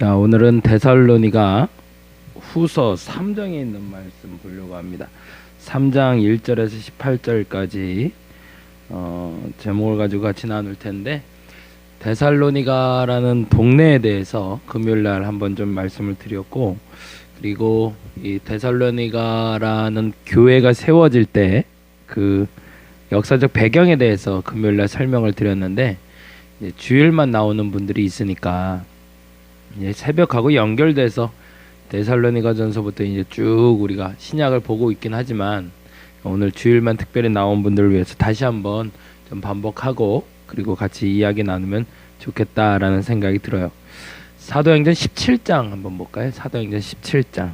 자, 오늘은 데살로니가 후서 3장에 있는 말씀 보려고 합니다. 3장 1절에서 18절까지 제목을 가지고 같이 나눌 텐데, 데살로니가라는 동네에 대해서 금요일날 한번 좀 말씀을 드렸고, 그리고 이 데살로니가라는 교회가 세워질 때 그 역사적 배경에 대해서 금요일날 설명을 드렸는데, 이제 주일만 나오는 분들이 있으니까 이제 새벽하고 연결돼서 데살로니가전서부터 이제 쭉 우리가 신약을 보고 있긴 하지만, 오늘 주일만 특별히 나온 분들을 위해서 다시 한번 좀 반복하고 그리고 같이 이야기 나누면 좋겠다라는 생각이 들어요. 사도행전 17장 한번 볼까요? 사도행전 17장.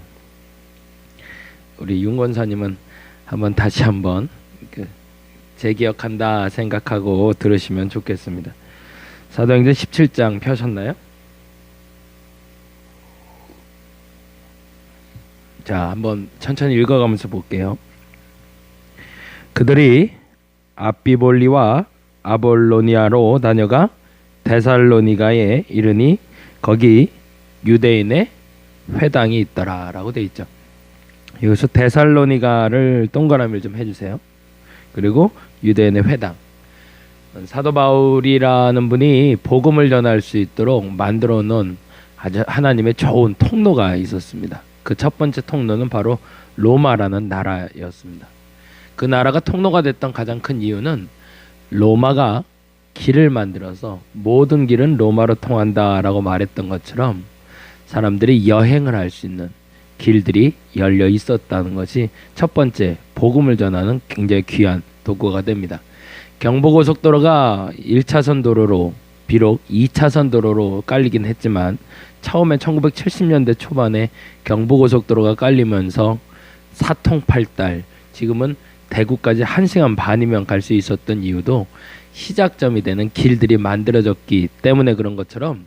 우리 윤권사님은 한번 다시 한번 재기억한다 생각하고 들으시면 좋겠습니다. 사도행전 17장 펴셨나요? 자, 한번 천천히 읽어가면서 볼게요. 그들이 앞비볼리와 아볼로니아로 다녀가 데살로니가에 이르니 거기 유대인의 회당이 있더라 라고 되어 있죠. 여기서 데살로니가를 동그라미를 좀 해주세요. 그리고 유대인의 회당. 사도 바울이라는 분이 복음을 전할 수 있도록 만들어 놓은 아주 하나님의 좋은 통로가 있었습니다. 그 첫 번째 통로는 바로 로마라는 나라였습니다. 그 나라가 통로가 됐던 가장 큰 이유는 로마가 길을 만들어서 모든 길은 로마로 통한다라고 말했던 것처럼 사람들이 여행을 할 수 있는 길들이 열려 있었다는 것이 첫 번째 복음을 전하는 굉장히 귀한 도구가 됩니다. 경부고속도로가 1차선 도로로 비록 2차선 도로로 깔리긴 했지만, 처음에 1970년대 초반에 경부고속도로가 깔리면서 사통팔달, 지금은 대구까지 1시간 반이면 갈 수 있었던 이유도 시작점이 되는 길들이 만들어졌기 때문에 그런 것처럼,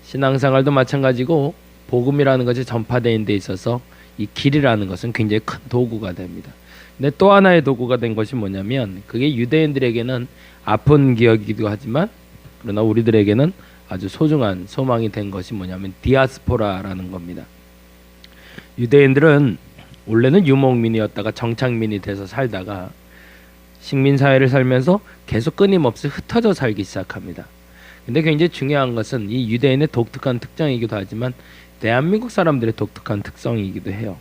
신앙생활도 마찬가지고 복음이라는 것이 전파되는 데 있어서 이 길이라는 것은 굉장히 큰 도구가 됩니다. 근데 또 하나의 도구가 된 것이 뭐냐면, 그게 유대인들에게는 아픈 기억이기도 하지만 그러나 우리들에게는 아주 소중한 소망이 된 것이 뭐냐면 디아스포라라는 겁니다. 유대인들은 원래는 유목민이었다가 정착민이 돼서 살다가 식민사회를 살면서 계속 끊임없이 흩어져 살기 시작합니다. 근데 굉장히 중요한 것은 이 유대인의 독특한 특징이기도 하지만 대한민국 사람들의 독특한 특성이기도 해요.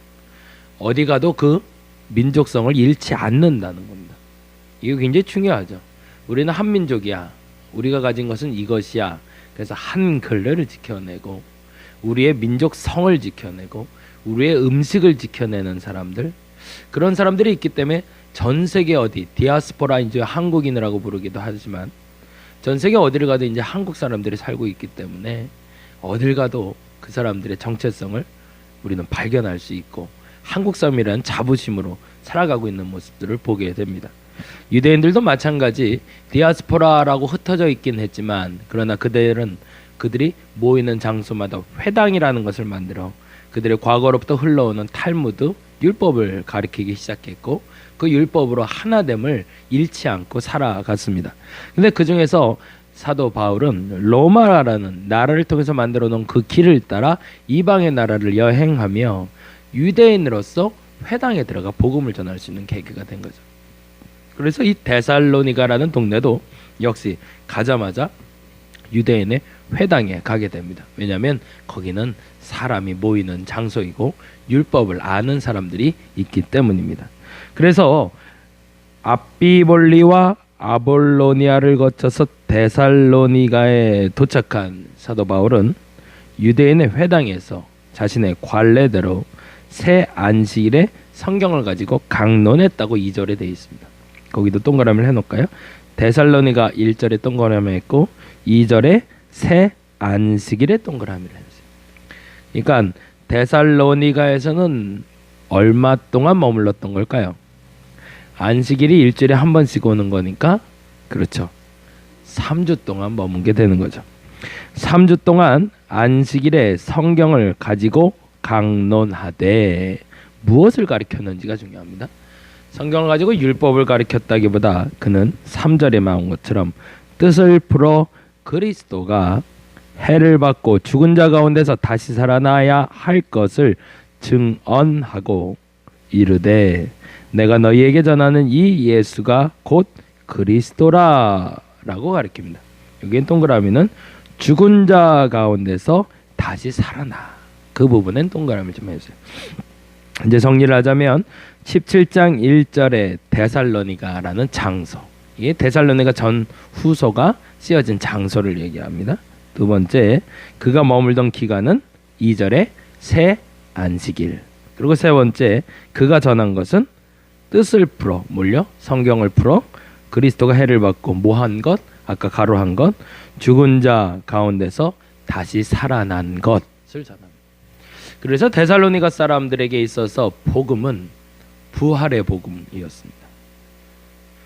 어디 가도 그 민족성을 잃지 않는다는 겁니다. 이거 굉장히 중요하죠. 우리는 한민족이야. 우리가 가진 것은 이것이야. 그래서 한글을 지켜내고 우리의 민족성을 지켜내고 우리의 음식을 지켜내는 사람들, 그런 사람들이 있기 때문에 전 세계 어디, 디아스포라, 이제 한국인이라고 부르기도 하지만 전 세계 어디를 가도 이제 한국 사람들이 살고 있기 때문에 어딜 가도 그 사람들의 정체성을 우리는 발견할 수 있고 한국 사람이라는 자부심으로 살아가고 있는 모습들을 보게 됩니다. 유대인들도 마찬가지 디아스포라라고 흩어져 있긴 했지만, 그러나 그들이 모이는 장소마다 회당이라는 것을 만들어 그들의 과거로부터 흘러오는 탈무드, 율법을 가리키기 시작했고, 그 율법으로 하나됨을 잃지 않고 살아갔습니다. 근데 그 중에서 사도 바울은 로마라는 나라를 통해서 만들어 놓은 그 길을 따라 이방의 나라를 여행하며 유대인으로서 회당에 들어가 복음을 전할 수 있는 계기가 된 거죠. 그래서 이 데살로니가라는 동네도 역시 가자마자 유대인의 회당에 가게 됩니다. 왜냐하면 거기는 사람이 모이는 장소이고 율법을 아는 사람들이 있기 때문입니다. 그래서 앞비볼리와 아볼로니아를 거쳐서 데살로니가에 도착한 사도 바울은 유대인의 회당에서 자신의 관례대로 새 안식일에 성경을 가지고 강론했다고 2절에 되어 있습니다. 거기도 동그라미를 해놓을까요? 데살로니가 1절에 동그라미 했고 2절에 새 안식일에 동그라미를 했어요. 그러니까 데살로니가에서는 얼마 동안 머물렀던 걸까요? 안식일이 일주일에 한 번씩 오는 거니까, 그렇죠, 3주 동안 머문게 되는 거죠. 3주 동안 안식일에 성경을 가지고 강론하되, 무엇을 가르쳤는지가 중요합니다. 성경을 가지고 율법을 가르쳤다기보다 그는 3절에 나온 것처럼 뜻을 풀어 그리스도가 해를 받고 죽은 자 가운데서 다시 살아나야 할 것을 증언하고 이르되 내가 너희에게 전하는 이 예수가 곧 그리스도라 라고 가르칩니다. 여기엔 동그라미는 죽은 자 가운데서 다시 살아나, 그 부분엔 동그라미 좀 해주세요. 이제 정리를 하자면 17장 1절에 데살로니가라는 장소, 이게 데살로니가 전 후서가 쓰여진 장소를 얘기합니다. 두 번째, 그가 머물던 기간은 2절에 새 안식일. 그리고 세 번째, 그가 전한 것은 뜻을 풀어, 뭘요? 성경을 풀어 그리스도가 해를 받고 뭐한 것? 아까 가로한 것, 죽은 자 가운데서 다시 살아난 것을 전합니다. 그래서 데살로니가 사람들에게 있어서 복음은 부활의 복음이었습니다.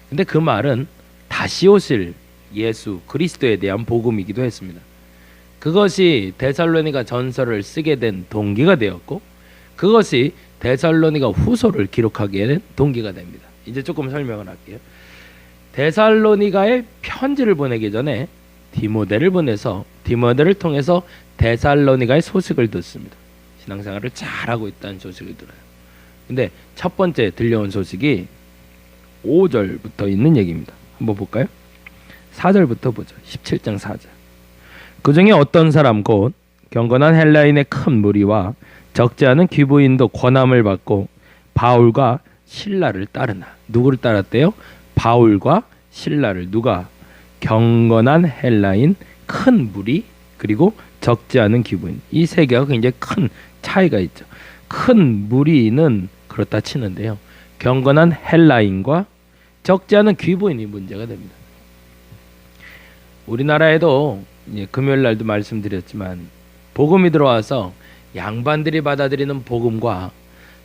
근데 그 말은 다시 오실 예수 그리스도에 대한 복음이기도 했습니다. 그것이 데살로니가 전서를 쓰게 된 동기가 되었고, 그것이 데살로니가 후서를 기록하게 된 동기가 됩니다. 이제 조금 설명을 할게요. 데살로니가에 편지를 보내기 전에 디모데를 보내서 디모데를 통해서 데살로니가의 소식을 듣습니다. 신앙생활을 잘하고 있다는 소식을 들어요. 근데 첫 번째 들려온 소식이 5절부터 있는 얘기입니다. 한번 볼까요? 4절부터 보죠. 17장 4절. 그 중에 어떤 사람 곧 경건한 헬라인의 큰 무리와 적지 않은 귀부인도 권함을 받고 바울과 실라를 따르나. 누구를 따랐대요? 바울과 실라를. 누가? 경건한 헬라인, 큰 무리, 그리고 적지 않은 귀부인. 이 세 개가 굉장히 큰 차이가 있죠. 큰 무리는 그렇다 치는데요, 경건한 헬라인과 적지 않은 귀부인이 문제가 됩니다. 우리나라에도 금요일 날도 말씀드렸지만 복음이 들어와서 양반들이 받아들이는 복음과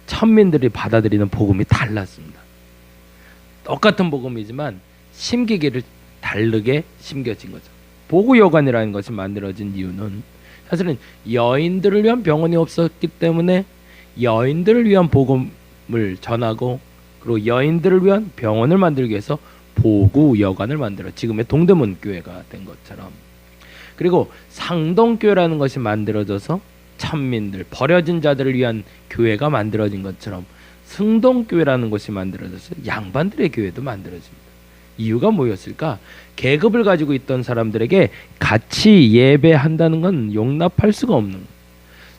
천민들이 받아들이는 복음이 달랐습니다. 똑같은 복음이지만 심기기를 다르게 심겨진 거죠. 보구여관이라는 것이 만들어진 이유는 사실은 여인들을 위한 병원이 없었기 때문에 여인들을 위한 복음을 전하고, 그리고 여인들을 위한 병원을 만들기 위해서 보구여관을 만들어 지금의 동대문 교회가 된 것처럼, 그리고 상동교회라는 것이 만들어져서 천민들, 버려진 자들을 위한 교회가 만들어진 것처럼 승동교회라는 것이 만들어져서 양반들의 교회도 만들어집니다. 이유가 뭐였을까? 계급을 가지고 있던 사람들에게 같이 예배한다는 건 용납할 수가 없는 거예요.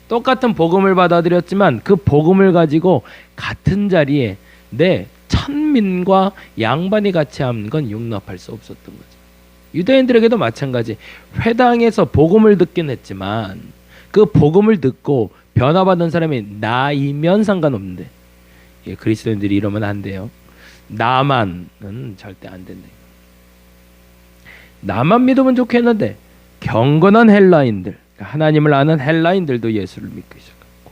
똑같은 복음을 받아들였지만 그 복음을 가지고 같은 자리에 내 천민과 양반이 같이 하는 건 용납할 수 없었던 거죠. 유대인들에게도 마찬가지. 회당에서 복음을 듣긴 했지만 그 복음을 듣고 변화받은 사람이 나이면 상관없는데, 그리스도인들이 이러면 안 돼요. 나만은 절대 안 된다. 나만 믿으면 좋겠는데 경건한 헬라인들, 하나님을 아는 헬라인들도 예수를 믿기 시작했고,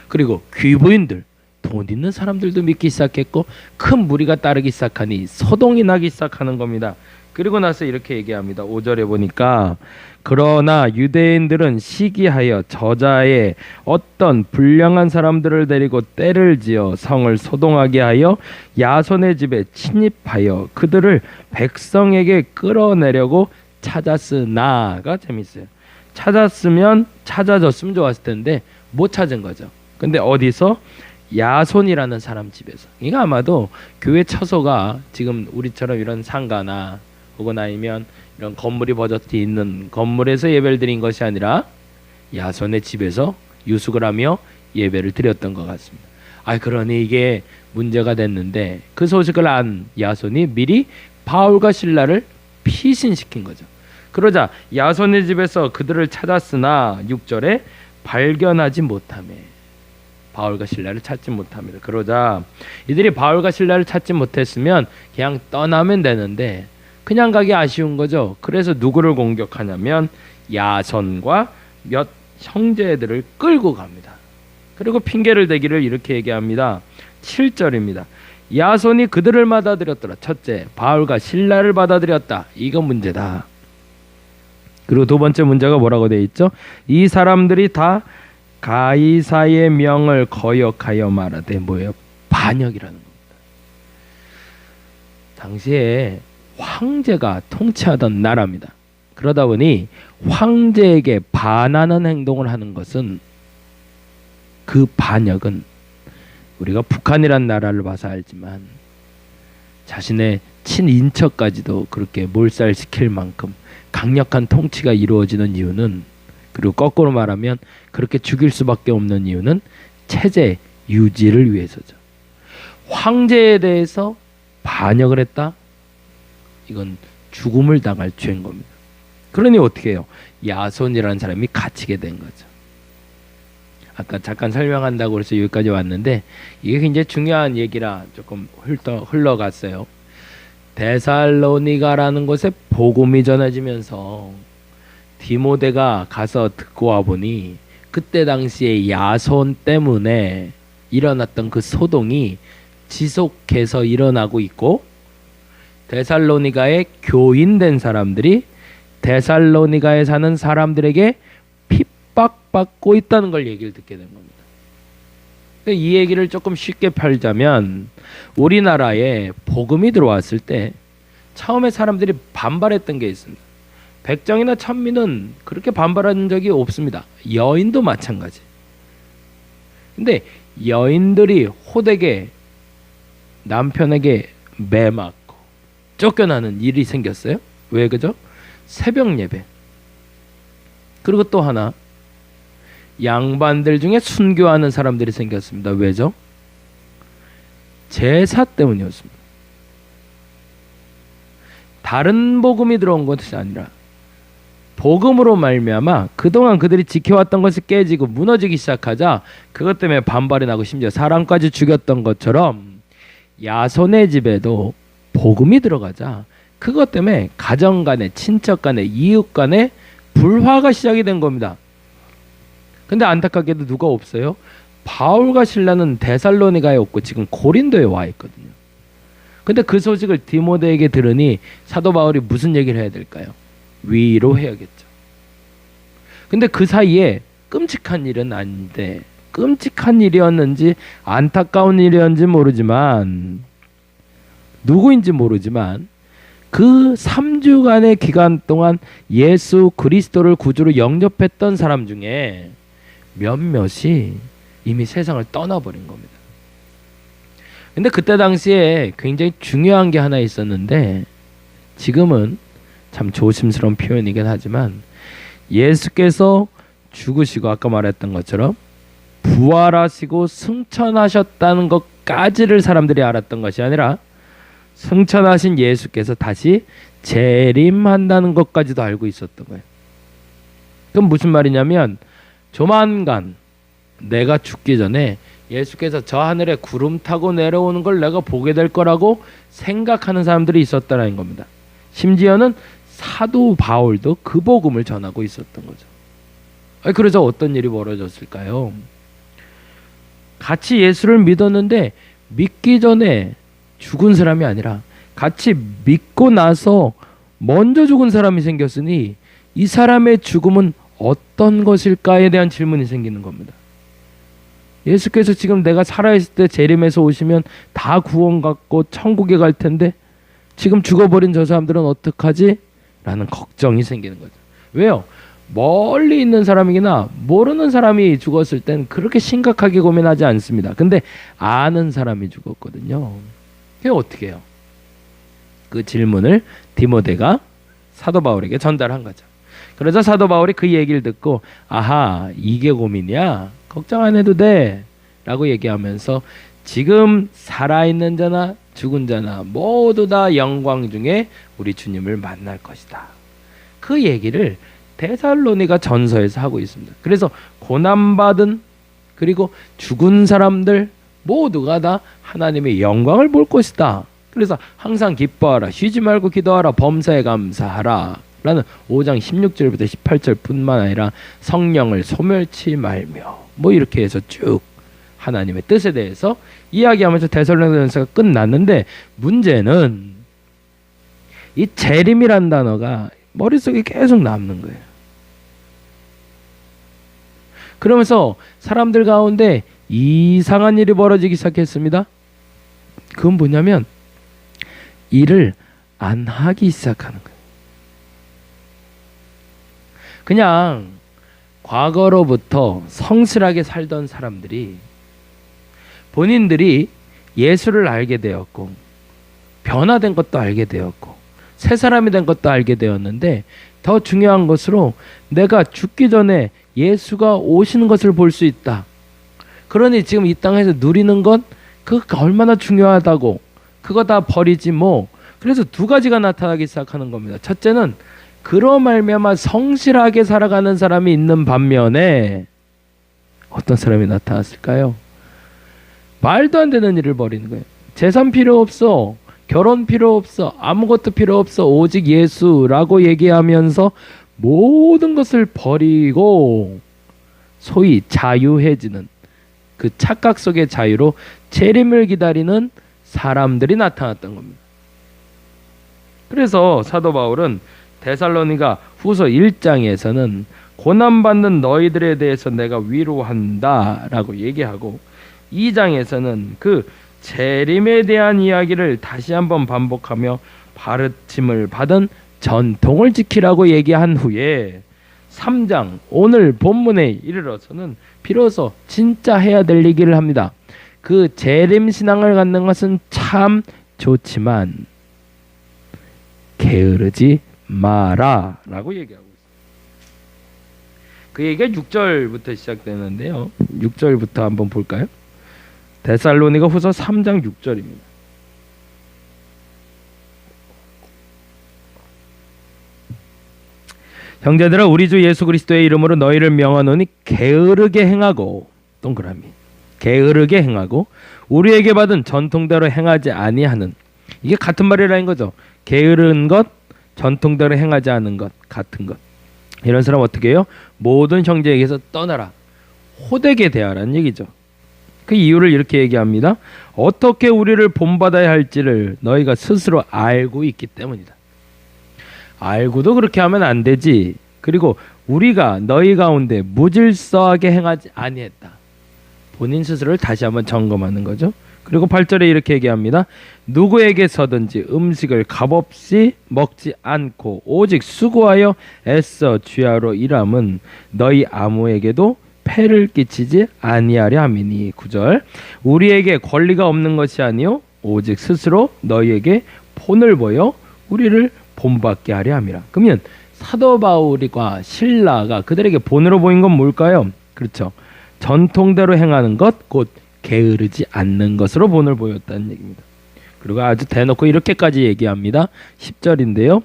그리고 귀부인들, 돈 있는 사람들도 믿기 시작했고, 큰 무리가 따르기 시작하니 소동이 나기 시작하는 겁니다. 그리고 나서 이렇게 얘기합니다. 5절에 보니까 그러나 유대인들은 시기하여 저자의 어떤 불량한 사람들을 데리고 떼를 지어 성을 소동하게 하여 야손의 집에 침입하여 그들을 백성에게 끌어내려고 찾았으나가 재밌어요. 찾아졌으면 좋았을 텐데 못 찾은 거죠. 근데 어디서? 야손이라는 사람 집에서. 이거 아마도 교회 처소가 지금 우리처럼 이런 상가나 혹은 아니면 이런 건물이 버젓이 있는 건물에서 예배를 드린 것이 아니라 야손의 집에서 유숙을 하며 예배를 드렸던 것 같습니다. 그러니 이게 문제가 됐는데 그 소식을 안 야손이 미리 바울과 실라를 피신시킨 거죠. 그러자 야손의 집에서 그들을 찾았으나 6절에 발견하지 못하며, 바울과 실라를 찾지 못합니다. 그러자 이들이 바울과 실라를 찾지 못했으면 그냥 떠나면 되는데 그냥 가기 아쉬운 거죠. 그래서 누구를 공격하냐면 야손과 몇 형제들을 끌고 갑니다. 그리고 핑계를 대기를 이렇게 얘기합니다. 7절입니다. 야손이 그들을 받아들였더라. 첫째, 바울과 실라를 받아들였다. 이거 문제다. 그리고 두 번째 문제가 뭐라고 되어 있죠? 이 사람들이 다 가이사의 명을 거역하여 말하되, 뭐예요? 반역이라는 겁니다. 당시에 황제가 통치하던 나라입니다. 그러다 보니 황제에게 반하는 행동을 하는 것은, 그 반역은 우리가 북한이란 나라를 봐서 알지만 자신의 친인척까지도 그렇게 몰살시킬 만큼 강력한 통치가 이루어지는 이유는, 그리고 거꾸로 말하면 그렇게 죽일 수밖에 없는 이유는 체제 유지를 위해서죠. 황제에 대해서 반역을 했다? 이건 죽음을 당할 죄인 겁니다. 그러니 어떻게 해요? 야손이라는 사람이 갇히게 된 거죠. 아까 잠깐 설명한다고 해서 여기까지 왔는데 이게 굉장히 중요한 얘기라 조금 흘러갔어요. 데살로니가라는 곳에 복음이 전해지면서 디모데가 가서 듣고 와보니 그때 당시에 야손 때문에 일어났던 그 소동이 지속해서 일어나고 있고, 데살로니가의 교인된 사람들이 데살로니가에 사는 사람들에게 핍박받고 있다는 걸 얘기를 듣게 된 겁니다. 이 얘기를 조금 쉽게 펼자면, 우리나라에 복음이 들어왔을 때 처음에 사람들이 반발했던 게 있습니다. 백정이나 천민은 그렇게 반발한 적이 없습니다. 여인도 마찬가지. 근데 여인들이 호되게 남편에게 매맞고 쫓겨나는 일이 생겼어요. 왜 그죠? 새벽 예배. 그리고 또 하나, 양반들 중에 순교하는 사람들이 생겼습니다. 왜죠? 제사 때문이었습니다. 다른 복음이 들어온 것이 아니라 복음으로 말미암아 그동안 그들이 지켜왔던 것이 깨지고 무너지기 시작하자 그것 때문에 반발이 나고 심지어 사람까지 죽였던 것처럼, 야손의 집에도 복음이 들어가자 그것 때문에 가정 간에, 친척 간에, 이웃 간에 불화가 시작이 된 겁니다. 근데 안타깝게도 누가 없어요? 바울과 실라는 데살로니가에 없고 지금 고린도에 와 있거든요. 근데 그 소식을 디모데에게 들으니 사도 바울이 무슨 얘기를 해야 될까요? 위로해야겠죠. 근데 그 사이에 끔찍한 일은 아닌데, 끔찍한 일이었는지 안타까운 일이었는지 모르지만, 누구인지 모르지만 그 3주간의 기간 동안 예수 그리스도를 구주로 영접했던 사람 중에 몇몇이 이미 세상을 떠나버린 겁니다. 근데 그때 당시에 굉장히 중요한 게 하나 있었는데, 지금은 참 조심스러운 표현이긴 하지만, 예수께서 죽으시고 아까 말했던 것처럼 부활하시고 승천하셨다는 것까지를 사람들이 알았던 것이 아니라, 승천하신 예수께서 다시 재림한다는 것까지도 알고 있었던 거예요. 그럼 무슨 말이냐면, 조만간 내가 죽기 전에 예수께서 저 하늘에 구름 타고 내려오는 걸 내가 보게 될 거라고 생각하는 사람들이 있었다는 겁니다. 심지어는 사도 바울도 그 복음을 전하고 있었던 거죠. 그래서 어떤 일이 벌어졌을까요? 같이 예수를 믿었는데 믿기 전에 죽은 사람이 아니라 같이 믿고 나서 먼저 죽은 사람이 생겼으니 이 사람의 죽음은 어떤 것일까에 대한 질문이 생기는 겁니다. 예수께서 지금 내가 살아있을 때 재림해서 오시면 다 구원받고 천국에 갈 텐데 지금 죽어버린 저 사람들은 어떡하지? 라는 걱정이 생기는 거죠. 왜요? 멀리 있는 사람이나 모르는 사람이 죽었을 땐 그렇게 심각하게 고민하지 않습니다. 근데 아는 사람이 죽었거든요. 그게 어떻게 해요? 그 질문을 디모데가 사도 바울에게 전달한 거죠. 그래서 사도 바울이 그 얘기를 듣고, 아하, 이게 고민이야? 걱정 안 해도 돼 라고 얘기하면서 지금 살아있는 자나 죽은 자나 모두 다 영광 중에 우리 주님을 만날 것이다. 그 얘기를 데살로니가 전서에서 하고 있습니다. 그래서 고난받은 그리고 죽은 사람들 모두가 다 하나님의 영광을 볼 것이다. 그래서 항상 기뻐하라, 쉬지 말고 기도하라, 범사에 감사하라 라는 5장 16절부터 18절 뿐만 아니라 성령을 소멸치 말며 뭐 이렇게 해서 쭉 하나님의 뜻에 대해서 이야기하면서 데살로니가전서가 끝났는데, 문제는 이 재림이란 단어가 머릿속에 계속 남는 거예요. 그러면서 사람들 가운데 이상한 일이 벌어지기 시작했습니다. 그건 뭐냐면 일을 안 하기 시작하는 거예요. 그냥 과거로부터 성실하게 살던 사람들이 본인들이 예수를 알게 되었고 변화된 것도 알게 되었고 새 사람이 된 것도 알게 되었는데 더 중요한 것으로 내가 죽기 전에 예수가 오시는 것을 볼 수 있다. 그러니 지금 이 땅에서 누리는 것 그거 얼마나 중요하다고 그거 다 버리지 뭐. 그래서 두 가지가 나타나기 시작하는 겁니다. 첫째는 그로 말미암아 성실하게 살아가는 사람이 있는 반면에 어떤 사람이 나타났을까요? 말도 안 되는 일을 벌이는 거예요. 재산 필요 없어. 결혼 필요 없어. 아무것도 필요 없어. 오직 예수라고 얘기하면서 모든 것을 버리고 소위 자유해지는 그 착각 속의 자유로 재림을 기다리는 사람들이 나타났던 겁니다. 그래서 사도 바울은 데살로니가 후서 1장에서는 고난받는 너희들에 대해서 내가 위로한다 라고 얘기하고 2장에서는 그 재림에 대한 이야기를 다시 한번 반복하며 가르침을 받은 전통을 지키라고 얘기한 후에 3장 오늘 본문에 이르러서는 비로소 진짜 해야 될 얘기를 합니다. 그 재림 신앙을 갖는 것은 참 좋지만 게으르지 마라 라고 얘기하고 있습니다. 그 얘기가 6절부터 시작되는데요. 6절부터 한번 볼까요? 데살로니가 후서 3장 6절입니다. 형제들아 우리 주 예수 그리스도의 이름으로 너희를 명하노니 게으르게 행하고 동그라미 게으르게 행하고 우리에게 받은 전통대로 행하지 아니하는 이게 같은 말이라는 거죠. 게으른 것 전통대로 행하지 않은 것 같은 것. 이런 사람 어떻게 해요? 모든 형제에게서 떠나라. 호되게 대하라는 얘기죠. 그 이유를 이렇게 얘기합니다. 어떻게 우리를 본받아야 할지를 너희가 스스로 알고 있기 때문이다. 알고도 그렇게 하면 안 되지. 그리고 우리가 너희 가운데 무질서하게 행하지 아니했다. 본인 스스로를 다시 한번 점검하는 거죠. 그리고 8절에 이렇게 얘기합니다. 누구에게서든지 음식을 값없이 먹지 않고 오직 수고하여 애써 취하러 일함은 너희 아무에게도 폐를 끼치지 아니하려 함이니. 9절 우리에게 권리가 없는 것이 아니요 오직 스스로 너희에게 본을 보여 우리를 본받게 하려 함이라. 그러면 사도 바울과 신라가 그들에게 본으로 보인 건 뭘까요? 그렇죠. 전통대로 행하는 것 곧 게으르지 않는 것으로 본을 보였다는 얘기입니다. 그리고 아주 대놓고 이렇게까지 얘기합니다. 10절인데요.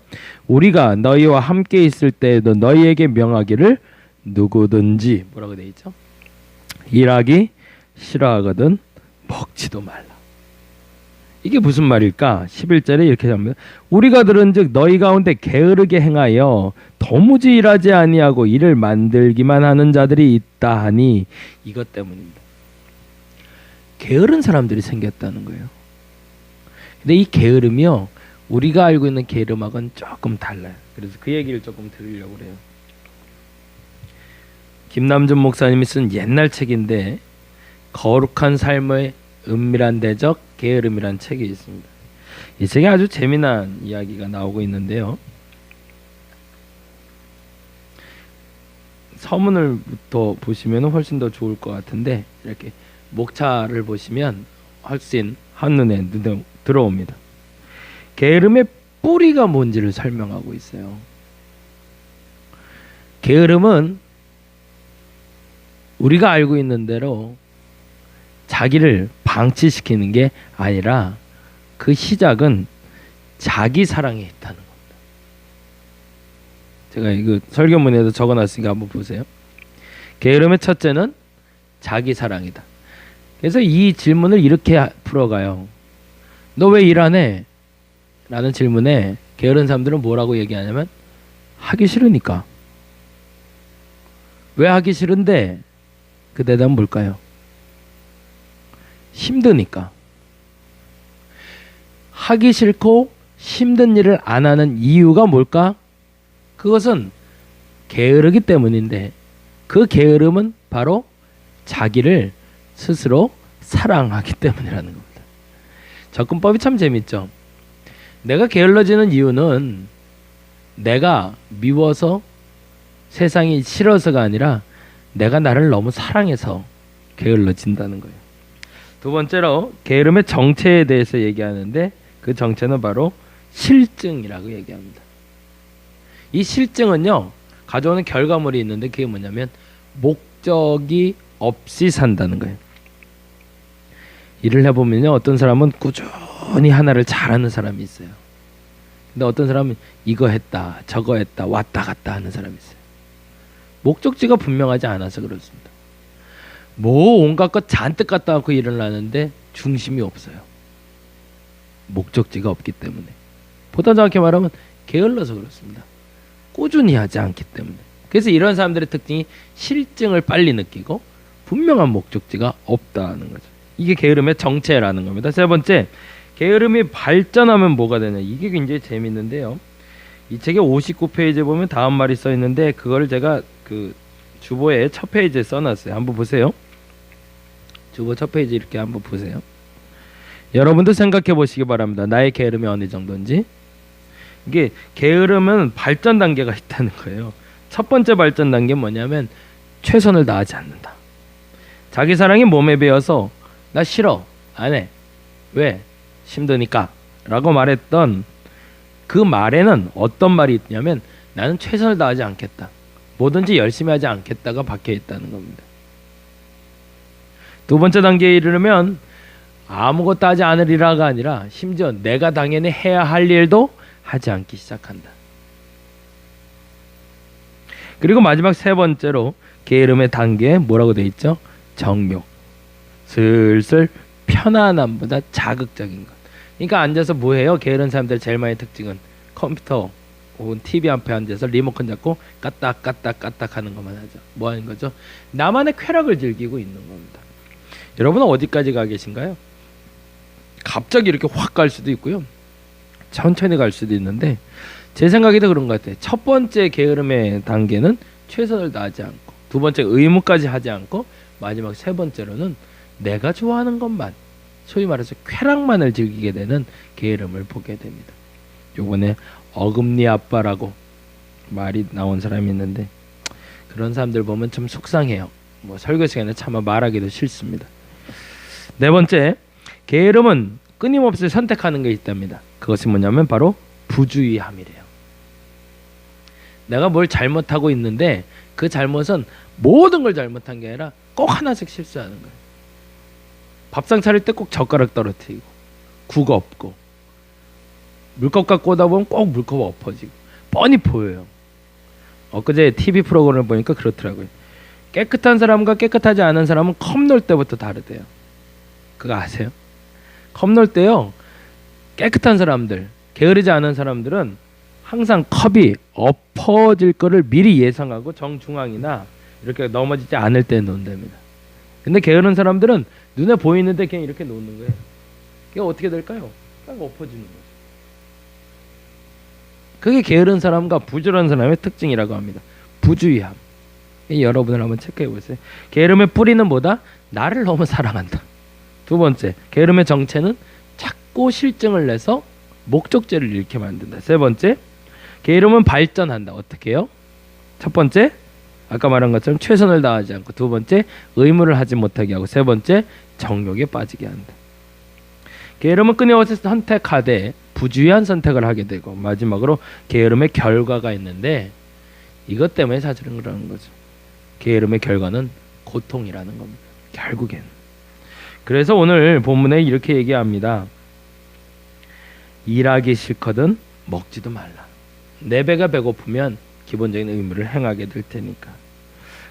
우리가 너희와 함께 있을 때에도 너희에게 명하기를 누구든지 뭐라고 돼 있죠? 일하기 싫어하거든 먹지도 말라. 이게 무슨 말일까? 11절에 이렇게 합니다. 우리가 들은즉 너희 가운데 게으르게 행하여 도무지 일하지 아니하고 일을 만들기만 하는 자들이 있다 하니 이것 때문입니다. 게으른 사람들이 생겼다는 거예요. 근데 이 게으름이요 우리가 알고 있는 게으름하고는 조금 달라요. 그래서 그 얘기를 조금 드리려고 그래요. 김남준 목사님이 쓴 옛날 책인데 거룩한 삶의 은밀한 대적 게으름이란 책이 있습니다. 이 책에 아주 재미난 이야기가 나오고 있는데요. 서문을부터 보시면 훨씬 더 좋을 것 같은데 이렇게 목차를 보시면 훨씬 한눈에 들어옵니다. 게으름의 뿌리가 뭔지를 설명하고 있어요. 게으름은 우리가 알고 있는 대로 자기를 방치시키는 게 아니라 그 시작은 자기 사랑에 있다는 겁니다. 제가 이거 설교문에도 적어놨으니까 한번 보세요. 게으름의 첫째는 자기 사랑이다. 그래서 이 질문을 이렇게 풀어가요. 너 왜 일 안 해? 라는 질문에 게으른 사람들은 뭐라고 얘기하냐면 하기 싫으니까. 왜 하기 싫은데? 그 대답은 뭘까요? 힘드니까. 하기 싫고 힘든 일을 안 하는 이유가 뭘까? 그것은 게으르기 때문인데 그 게으름은 바로 자기를 스스로 사랑하기 때문이라는 겁니다. 접근법이 참 재밌죠. 내가 게을러지는 이유는 내가 미워서 세상이 싫어서가 아니라 내가 나를 너무 사랑해서 게을러진다는 거예요. 두 번째로 게으름의 정체에 대해서 얘기하는데 그 정체는 바로 실증이라고 얘기합니다. 이 실증은요, 가져오는 결과물이 있는데 그게 뭐냐면 목적이 없이 산다는 거예요. 일을 해보면요, 어떤 사람은 꾸준히 하나를 잘하는 사람이 있어요. 근데 어떤 사람은 이거 했다 저거 했다 왔다 갔다 하는 사람이 있어요. 목적지가 분명하지 않아서 그렇습니다. 뭐 온갖 것 잔뜩 갖다 놓고 일을 하는데 중심이 없어요. 목적지가 없기 때문에. 보다 정확히 말하면 게을러서 그렇습니다. 꾸준히 하지 않기 때문에. 그래서 이런 사람들의 특징이 실증을 빨리 느끼고 분명한 목적지가 없다는 거죠. 이게 게으름의 정체라는 겁니다. 세 번째, 게으름이 발전하면 뭐가 되냐. 이게 굉장히 재밌는데요. 이 책의 59페이지에 보면 다음 말이 써 있는데 그거를 제가 그 주보에 첫 페이지에 써놨어요. 한번 보세요. 주보 첫 페이지 이렇게 한번 보세요. 여러분도 생각해 보시기 바랍니다. 나의 게으름이 어느 정도인지. 이게 게으름은 발전 단계가 있다는 거예요. 첫 번째 발전 단계는 뭐냐면 최선을 다하지 않는다. 자기 사랑이 몸에 배어서 나 싫어 안 해. 왜? 힘드니까 라고 말했던 그 말에는 어떤 말이 있냐면 나는 최선을 다하지 않겠다. 뭐든지 열심히 하지 않겠다가 박혀 있다는 겁니다. 두 번째 단계에 이르면 아무것도 하지 않으리라가 아니라 심지어 내가 당연히 해야 할 일도 하지 않기 시작한다. 그리고 마지막 세 번째로 게으름의 단계에 뭐라고 돼 있죠? 정욕. 슬슬 편안함보다 자극적인 것. 그러니까 앉아서 뭐해요? 게으른 사람들의 제일 많이 특징은 컴퓨터 혹은 TV 앞에 앉아서 리모컨 잡고 까딱까딱 하는 것만 하죠. 뭐 하는 거죠? 나만의 쾌락을 즐기고 있는 겁니다. 여러분은 어디까지 가 계신가요? 갑자기 이렇게 확 갈 수도 있고요. 천천히 갈 수도 있는데 제 생각에도 그런 것 같아요. 첫 번째 게으름의 단계는 최선을 다하지 않고, 두 번째 의무까지 하지 않고, 마지막 세 번째로는 내가 좋아하는 것만, 소위 말해서 쾌락만을 즐기게 되는 게으름을 보게 됩니다. 요번에 어금니 아빠라고 말이 나온 사람이 있는데 그런 사람들 보면 좀 속상해요. 뭐 설교 시간에 차마 말하기도 싫습니다. 네 번째, 게으름은 끊임없이 선택하는 게 있답니다. 그것이 뭐냐면 바로 부주의함이래요. 내가 뭘 잘못하고 있는데 그 잘못은 모든 걸 잘못한 게 아니라 꼭 하나씩 실수하는 거예요. 밥상 차릴 때 꼭 젓가락 떨어뜨리고, 국 없고, 물컵 갖고 오다 보면 꼭 물컵 엎어지고 뻔히 보여요. 엊그제 TV 프로그램을 보니까 그렇더라고요. 깨끗한 사람과 깨끗하지 않은 사람은 컵 놓을 때부터 다르대요. 그거 아세요? 컵 놓을 때요, 깨끗한 사람들, 게으르지 않은 사람들은 항상 컵이 엎어질 거를 미리 예상하고 정중앙이나 이렇게 넘어지지 않을 때 놓는답니다. 근데 게으른 사람들은 눈에 보이는데 그냥 이렇게 놓는 거예요. 그게 어떻게 될까요? 딱 엎어지는 거죠. 그게 게으른 사람과 부지런한 사람의 특징이라고 합니다. 부주의함. 여러분을 한번 체크해 보세요. 게으름의 뿌리는 뭐다? 나를 너무 사랑한다. 두 번째, 게으름의 정체는 자꾸 실증을 내서 목적지를 잃게 만든다. 세 번째, 게으름은 발전한다. 어떻게 해요? 첫 번째, 아까 말한 것처럼 최선을 다하지 않고, 두 번째, 의무를 하지 못하게 하고, 세 번째, 정욕에 빠지게 한다. 게으름은 끊임없이 선택하되 부주의한 선택을 하게 되고, 마지막으로 게으름의 결과가 있는데 이것 때문에 사실은 그러는 거죠. 게으름의 결과는 고통이라는 겁니다. 결국엔. 그래서 오늘 본문에 이렇게 얘기합니다. 일하기 싫거든 먹지도 말라. 내 배가 배고프면 기본적인 의무를 행하게 될 테니까.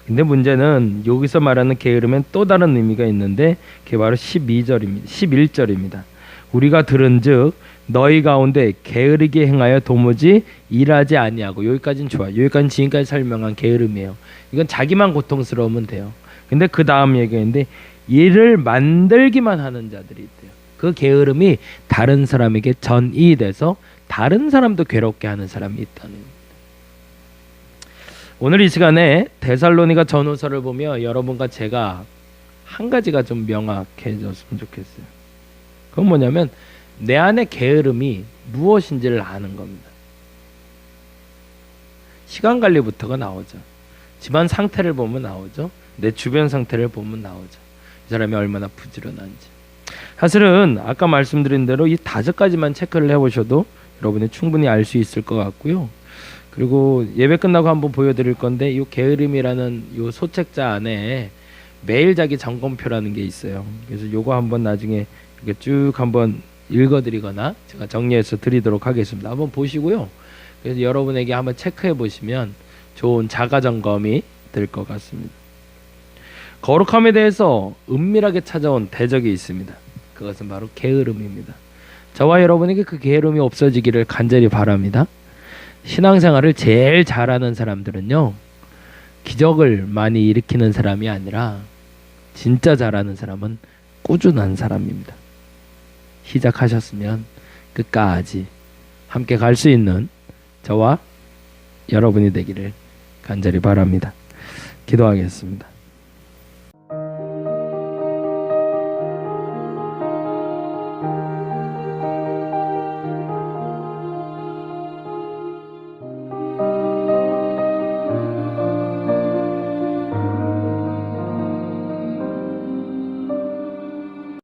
근데 문제는 여기서 말하는 게으름엔 또 다른 의미가 있는데 그게 바로 12절입니다. 11절입니다. 우리가 들은즉 너희 가운데 게으르게 행하여 도무지 일하지 아니하고, 여기까지는 좋아요. 여기까지는 지금까지 설명한 게으름이에요. 이건 자기만 고통스러우면 돼요. 근데 그 다음 얘기인데 일을 만들기만 하는 자들이 있대요. 그 게으름이 다른 사람에게 전이 돼서 다른 사람도 괴롭게 하는 사람이 있다는 겁니다. 오늘 이 시간에 데살로니가 전후서를 보며 여러분과 제가 한 가지가 좀 명확해졌으면 좋겠어요. 그건 뭐냐면 내 안의 게으름이 무엇인지를 아는 겁니다. 시간 관리부터가 나오죠. 집안 상태를 보면 나오죠. 내 주변 상태를 보면 나오죠. 이 사람이 얼마나 부지런한지. 사실은 아까 말씀드린 대로 이 5가지만 체크를 해보셔도 여러분이 충분히 알 수 있을 것 같고요. 그리고 예배 끝나고 한번 보여드릴 건데 이 게으름이라는 이 소책자 안에 매일 자기 점검표라는 게 있어요. 그래서 요거 한번 나중에 이렇게 쭉 한번 읽어드리거나 제가 정리해서 드리도록 하겠습니다. 한번 보시고요. 그래서 여러분에게 한번 체크해 보시면 좋은 자가 점검이 될 것 같습니다. 거룩함에 대해서 은밀하게 찾아온 대적이 있습니다. 그것은 바로 게으름입니다. 저와 여러분에게 그 게으름이 없어지기를 간절히 바랍니다. 신앙생활을 제일 잘하는 사람들은요, 기적을 많이 일으키는 사람이 아니라 진짜 잘하는 사람은 꾸준한 사람입니다. 시작하셨으면 끝까지 함께 갈 수 있는 저와 여러분이 되기를 간절히 바랍니다. 기도하겠습니다.